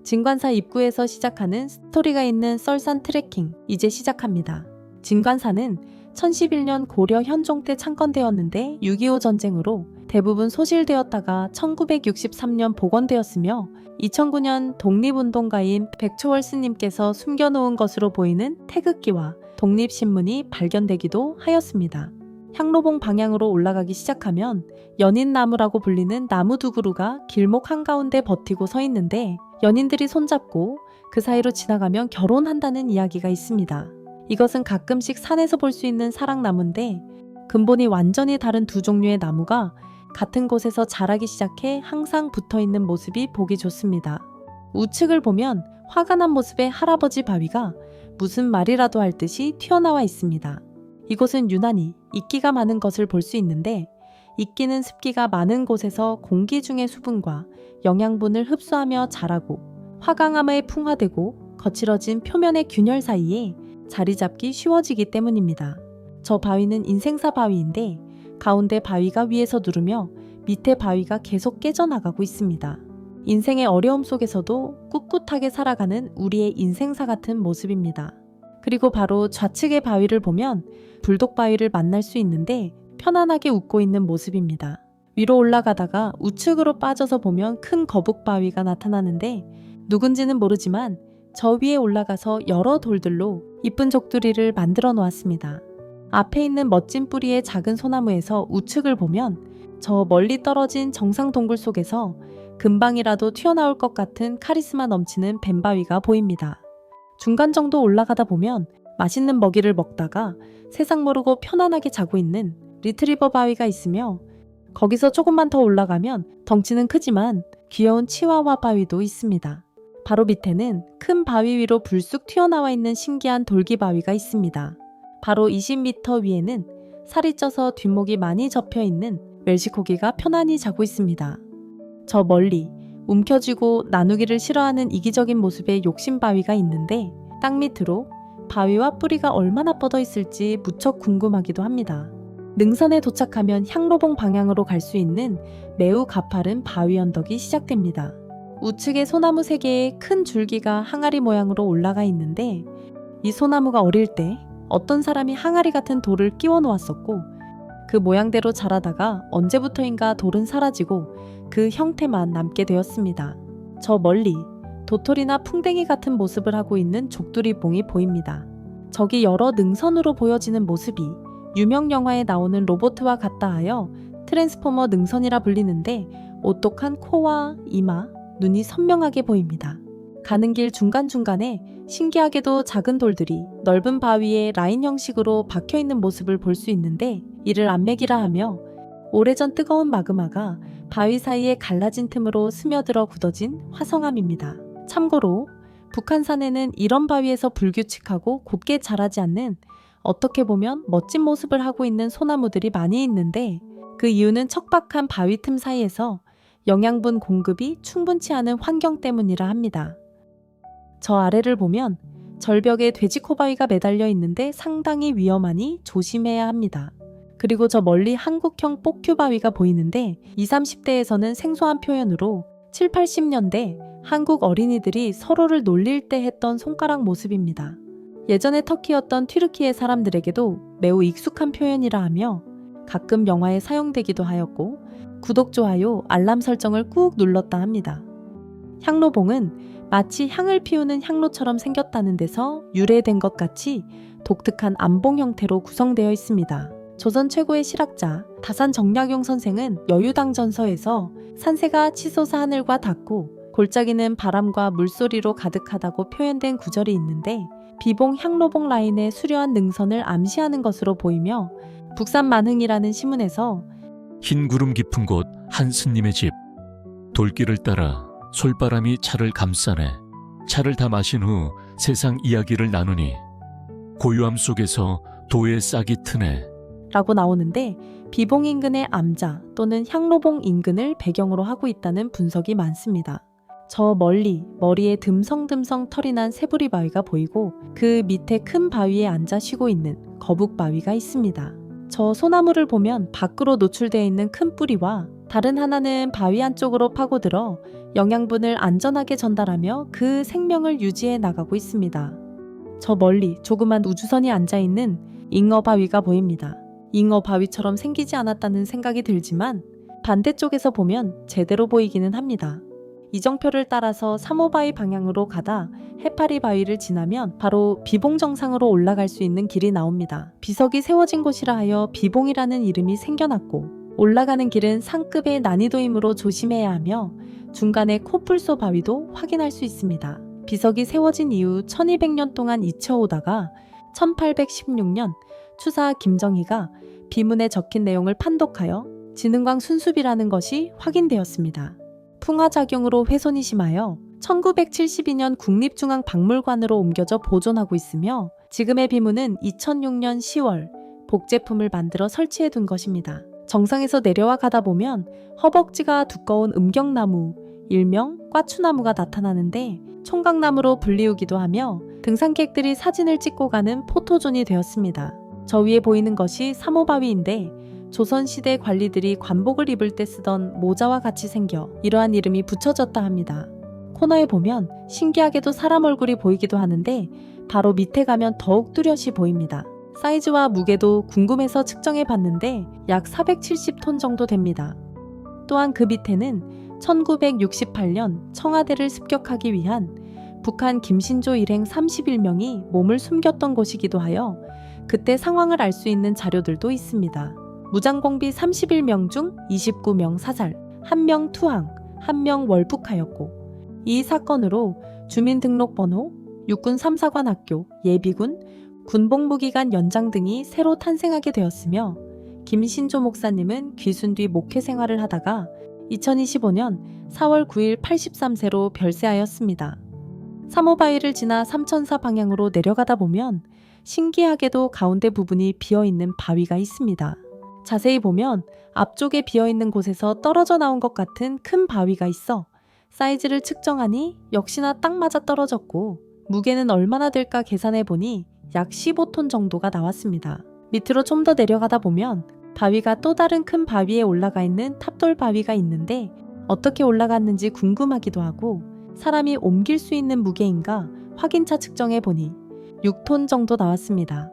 진관사 입구에서 시작하는 스토리가 있는 썰산 트레킹 이제 시작합니다. 진관사는 1011년 고려 현종 때 창건되었는데 6.25 전쟁으로 대부분 소실되었다가 1963년 복원되었으며 2009년 독립운동가인 백초월 스님께서 숨겨놓은 것으로 보이는 태극기와 독립신문이 발견되기도 하였습니다. 향로봉 방향으로 올라가기 시작하면 연인나무라고 불리는 나무 두 그루가 길목 한가운데 버티고 서 있는데 연인들이 손잡고 그 사이로 지나가면 결혼한다는 이야기가 있습니다. 이것은 가끔씩 산에서 볼 수 있는 사랑나무인데 근본이 완전히 다른 두 종류의 나무가 같은 곳에서 자라기 시작해 항상 붙어있는 모습이 보기 좋습니다. 우측을 보면 화가 난 모습의 할아버지 바위가 무슨 말이라도 할 듯이 튀어나와 있습니다. 이곳은 유난히 이끼가 많은 것을 볼 수 있는데 이끼는 습기가 많은 곳에서 공기 중의 수분과 영양분을 흡수하며 자라고 화강암에 풍화되고 거칠어진 표면의 균열 사이에 자리 잡기 쉬워지기 때문입니다. 저 바위는 인생사 바위인데 가운데 바위가 위에서 누르며 밑에 바위가 계속 깨져나가고 있습니다. 인생의 어려움 속에서도 꿋꿋하게 살아가는 우리의 인생사 같은 모습입니다. 그리고 바로 좌측의 바위를 보면 불독바위를 만날 수 있는데 편안하게 웃고 있는 모습입니다. 위로 올라가다가 우측으로 빠져서 보면 큰 거북바위가 나타나는데 누군지는 모르지만 저 위에 올라가서 여러 돌들로 이쁜 족두리를 만들어 놓았습니다. 앞에 있는 멋진 뿌리의 작은 소나무에서 우측을 보면 저 멀리 떨어진 정상 동굴 속에서 금방이라도 튀어나올 것 같은 카리스마 넘치는 뱀바위가 보입니다. 중간 정도 올라가다 보면 맛있는 먹이를 먹다가 세상 모르고 편안하게 자고 있는 리트리버 바위가 있으며 거기서 조금만 더 올라가면 덩치는 크지만 귀여운 치와와 바위도 있습니다. 바로 밑에는 큰 바위 위로 불쑥 튀어나와 있는 신기한 돌기 바위가 있습니다. 바로 20m 위에는 살이 쪄서 뒷목이 많이 접혀 있는 멜시코기가 편안히 자고 있습니다. 저 멀리 움켜쥐고 나누기를 싫어하는 이기적인 모습의 욕심바위가 있는데 땅 밑으로 바위와 뿌리가 얼마나 뻗어 있을지 무척 궁금하기도 합니다. 능선에 도착하면 향로봉 방향으로 갈 수 있는 매우 가파른 바위 언덕이 시작됩니다. 우측에 소나무 3개의 큰 줄기가 항아리 모양으로 올라가 있는데 이 소나무가 어릴 때 어떤 사람이 항아리 같은 돌을 끼워 놓았었고 그 모양대로 자라다가 언제부터인가 돌은 사라지고 그 형태만 남게 되었습니다. 저 멀리 도토리나 풍뎅이 같은 모습을 하고 있는 족두리봉이 보입니다. 저기 여러 능선으로 보여지는 모습이 유명 영화에 나오는 로봇과 같다 하여 트랜스포머 능선이라 불리는데 오똑한 코와 이마, 눈이 선명하게 보입니다. 가는 길 중간중간에 신기하게도 작은 돌들이 넓은 바위에 라인 형식으로 박혀있는 모습을 볼 수 있는데 이를 안맥이라 하며 오래전 뜨거운 마그마가 바위 사이에 갈라진 틈으로 스며들어 굳어진 화성암입니다. 참고로 북한산에는 이런 바위에서 불규칙하고 곱게 자라지 않는 어떻게 보면 멋진 모습을 하고 있는 소나무들이 많이 있는데 그 이유는 척박한 바위 틈 사이에서 영양분 공급이 충분치 않은 환경 때문이라 합니다. 저 아래를 보면 절벽에 돼지코바위가 매달려 있는데 상당히 위험하니 조심해야 합니다. 그리고 저 멀리 한국형 뽀큐바위가 보이는데 20, 30대에서는 생소한 표현으로 7, 80년대 한국 어린이들이 서로를 놀릴 때 했던 손가락 모습입니다. 예전에 터키였던 튀르키예 사람들에게도 매우 익숙한 표현이라 하며 가끔 영화에 사용되기도 하였고 구독, 좋아요, 알람 설정을 꾹 눌렀다 합니다. 향로봉은 마치 향을 피우는 향로처럼 생겼다는 데서 유래된 것 같이 독특한 암봉 형태로 구성되어 있습니다. 조선 최고의 실학자 다산 정약용 선생은 여유당전서에서 산새가 치솟아 하늘과 닿고 골짜기는 바람과 물소리로 가득하다고 표현된 구절이 있는데 비봉 향로봉 라인의 수려한 능선을 암시하는 것으로 보이며 북산 만흥이라는 시문에서 흰 구름 깊은 곳 한 스님의 집 돌길을 따라 솔바람이 차를 감싸네 차를 다 마신 후 세상 이야기를 나누니 고요함 속에서 도의 싹이 트네 라고 나오는데 비봉 인근의 암자 또는 향로봉 인근을 배경으로 하고 있다는 분석이 많습니다. 저 멀리 머리에 듬성듬성 털이 난 새부리 바위가 보이고 그 밑에 큰 바위에 앉아 쉬고 있는 거북 바위가 있습니다. 저 소나무를 보면 밖으로 노출되어 있는 큰 뿌리와 다른 하나는 바위 안쪽으로 파고들어 영양분을 안전하게 전달하며 그 생명을 유지해 나가고 있습니다. 저 멀리 조그만 우주선이 앉아있는 잉어 바위가 보입니다. 잉어 바위처럼 생기지 않았다는 생각이 들지만 반대쪽에서 보면 제대로 보이기는 합니다. 이정표를 따라서 3호 바위 방향으로 가다 해파리 바위를 지나면 바로 비봉 정상으로 올라갈 수 있는 길이 나옵니다. 비석이 세워진 곳이라 하여 비봉이라는 이름이 생겨났고, 올라가는 길은 상급의 난이도이므로 조심해야 하며 중간에 코뿔소 바위도 확인할 수 있습니다. 비석이 세워진 이후 1200년 동안 잊혀오다가 1816년 추사 김정희가 비문에 적힌 내용을 판독하여 지능광 순수비라는 것이 확인되었습니다. 풍화작용으로 훼손이 심하여 1972년 국립중앙박물관으로 옮겨져 보존하고 있으며, 지금의 비문은 2006년 10월 복제품을 만들어 설치해 둔 것입니다. 정상에서 내려와 가다 보면 허벅지가 두꺼운 음경나무, 일명 꽈추나무가 나타나는데 총각나무로 불리우기도 하며 등산객들이 사진을 찍고 가는 포토존이 되었습니다. 저 위에 보이는 것이 3호 바위인데 조선시대 관리들이 관복을 입을 때 쓰던 모자와 같이 생겨 이러한 이름이 붙여졌다 합니다. 코너에 보면 신기하게도 사람 얼굴이 보이기도 하는데 바로 밑에 가면 더욱 뚜렷이 보입니다. 사이즈와 무게도 궁금해서 측정해 봤는데 약 470톤 정도 됩니다. 또한 그 밑에는 1968년 청와대를 습격하기 위한 북한 김신조 일행 31명이 몸을 숨겼던 곳이기도 하여 그때 상황을 알 수 있는 자료들도 있습니다. 무장공비 31명 중 29명 사살, 1명 투항, 1명 월북하였고, 이 사건으로 주민등록번호, 육군 3사관 학교, 예비군, 군복무기간 연장 등이 새로 탄생하게 되었으며, 김신조 목사님은 귀순 뒤 목회 생활을 하다가 2025년 4월 9일 83세로 별세하였습니다. 3호 바위를 지나 삼천사 방향으로 내려가다 보면 신기하게도 가운데 부분이 비어있는 바위가 있습니다. 자세히 보면 앞쪽에 비어있는 곳에서 떨어져 나온 것 같은 큰 바위가 있어 사이즈를 측정하니 역시나 딱 맞아 떨어졌고, 무게는 얼마나 될까 계산해 보니 약 15톤 정도가 나왔습니다. 밑으로 좀 더 내려가다 보면 바위가 또 다른 큰 바위에 올라가 있는 탑돌 바위가 있는데 어떻게 올라갔는지 궁금하기도 하고, 사람이 옮길 수 있는 무게인가 확인차 측정해 보니 6톤 정도 나왔습니다.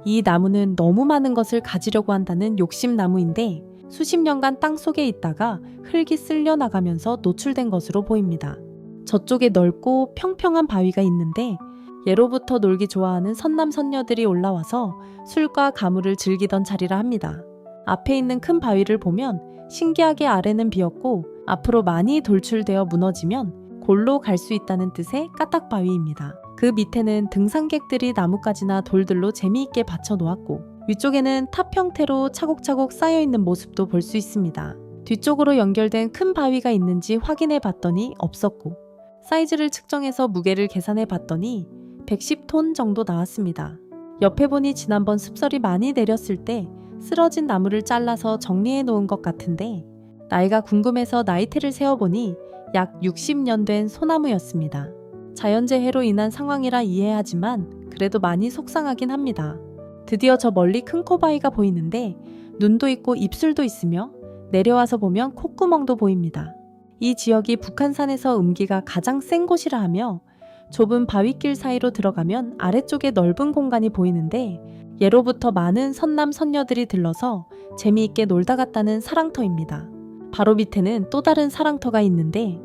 이 나무는 너무 많은 것을 가지려고 한다는 욕심나무인데 수십 년간 땅속에 있다가 흙이 쓸려 나가면서 노출된 것으로 보입니다. 저쪽에 넓고 평평한 바위가 있는데 예로부터 놀기 좋아하는 선남 선녀들이 올라와서 술과 가물을 즐기던 자리라 합니다. 앞에 있는 큰 바위를 보면 신기하게 아래는 비었고 앞으로 많이 돌출되어 무너지면 골로 갈 수 있다는 뜻의 까딱바위입니다. 그 밑에는 등산객들이 나뭇가지나 돌들로 재미있게 받쳐 놓았고, 위쪽에는 탑 형태로 차곡차곡 쌓여있는 모습도 볼 수 있습니다. 뒤쪽으로 연결된 큰 바위가 있는지 확인해 봤더니 없었고, 사이즈를 측정해서 무게를 계산해 봤더니 110톤 정도 나왔습니다. 옆에 보니 지난번 습설이 많이 내렸을 때 쓰러진 나무를 잘라서 정리해 놓은 것 같은데, 나이가 궁금해서 나이테를 세어보니 약 60년 된 소나무였습니다. 자연재해로 인한 상황이라 이해하지만 그래도 많이 속상하긴 합니다. 드디어 저 멀리 큰 코바위가 보이는데 눈도 있고 입술도 있으며 내려와서 보면 콧구멍도 보입니다. 이 지역이 북한산에서 음기가 가장 센 곳이라 하며 좁은 바위길 사이로 들어가면 아래쪽에 넓은 공간이 보이는데 예로부터 많은 선남 선녀들이 들러서 재미있게 놀다 갔다는 사랑터입니다. 바로 밑에는 또 다른 사랑터가 있는데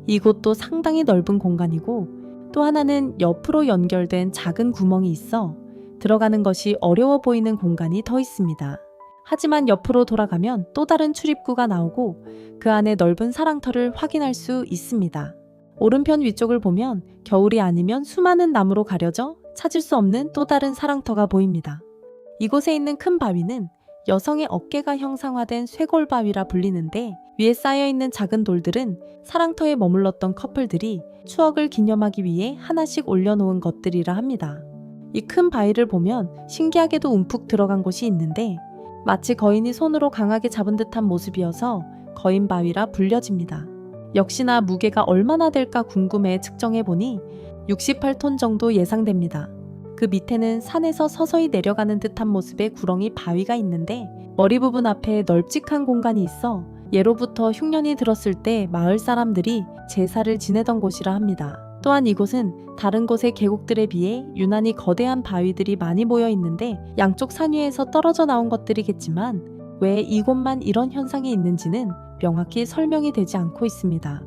이곳도 상당히 넓은 공간이고, 또 하나는 옆으로 연결된 작은 구멍이 있어 들어가는 것이 어려워 보이는 공간이 더 있습니다. 하지만 옆으로 돌아가면 또 다른 출입구가 나오고 그 안에 넓은 사랑터를 확인할 수 있습니다. 오른편 위쪽을 보면 겨울이 아니면 수많은 나무로 가려져 찾을 수 없는 또 다른 사랑터가 보입니다. 이곳에 있는 큰 바위는 여성의 어깨가 형상화된 쇄골바위라 불리는데, 위에 쌓여있는 작은 돌들은 사랑터에 머물렀던 커플들이 추억을 기념하기 위해 하나씩 올려놓은 것들이라 합니다. 이 큰 바위를 보면 신기하게도 움푹 들어간 곳이 있는데 마치 거인이 손으로 강하게 잡은 듯한 모습이어서 거인바위라 불려집니다. 역시나 무게가 얼마나 될까 궁금해 측정해보니 68톤 정도 예상됩니다. 그 밑에는 산에서 서서히 내려가는 듯한 모습의 구렁이 바위가 있는데 머리 부분 앞에 널찍한 공간이 있어 예로부터 흉년이 들었을 때 마을 사람들이 제사를 지내던 곳이라 합니다. 또한 이곳은 다른 곳의 계곡들에 비해 유난히 거대한 바위들이 많이 모여 있는데 양쪽 산 위에서 떨어져 나온 것들이겠지만 왜 이곳만 이런 현상이 있는지는 명확히 설명이 되지 않고 있습니다.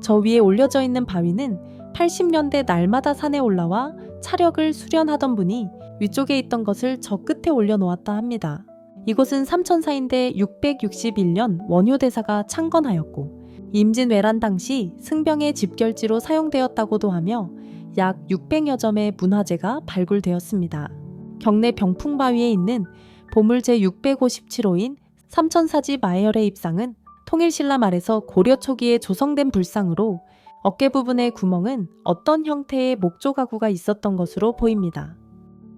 저 위에 올려져 있는 바위는 80년대 날마다 산에 올라와 차력을 수련하던 분이 위쪽에 있던 것을 저 끝에 올려놓았다 합니다. 이곳은 삼천사인데 661년 원효대사가 창건하였고 임진왜란 당시 승병의 집결지로 사용되었다고도 하며 약 600여 점의 문화재가 발굴되었습니다. 경내 병풍바위에 있는 보물 제657호인 삼천사지 마해열의 입상은 통일신라 말에서 고려 초기에 조성된 불상으로 어깨 부분의 구멍은 어떤 형태의 목조 가구가 있었던 것으로 보입니다.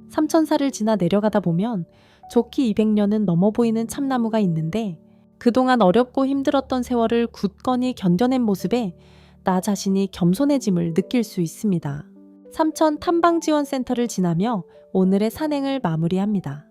삼천사를 지나 내려가다 보면 좋기 200년은 넘어 보이는 참나무가 있는데 그동안 어렵고 힘들었던 세월을 굳건히 견뎌낸 모습에 나 자신이 겸손해짐을 느낄 수 있습니다. 삼천 탐방지원센터를 지나며 오늘의 산행을 마무리합니다.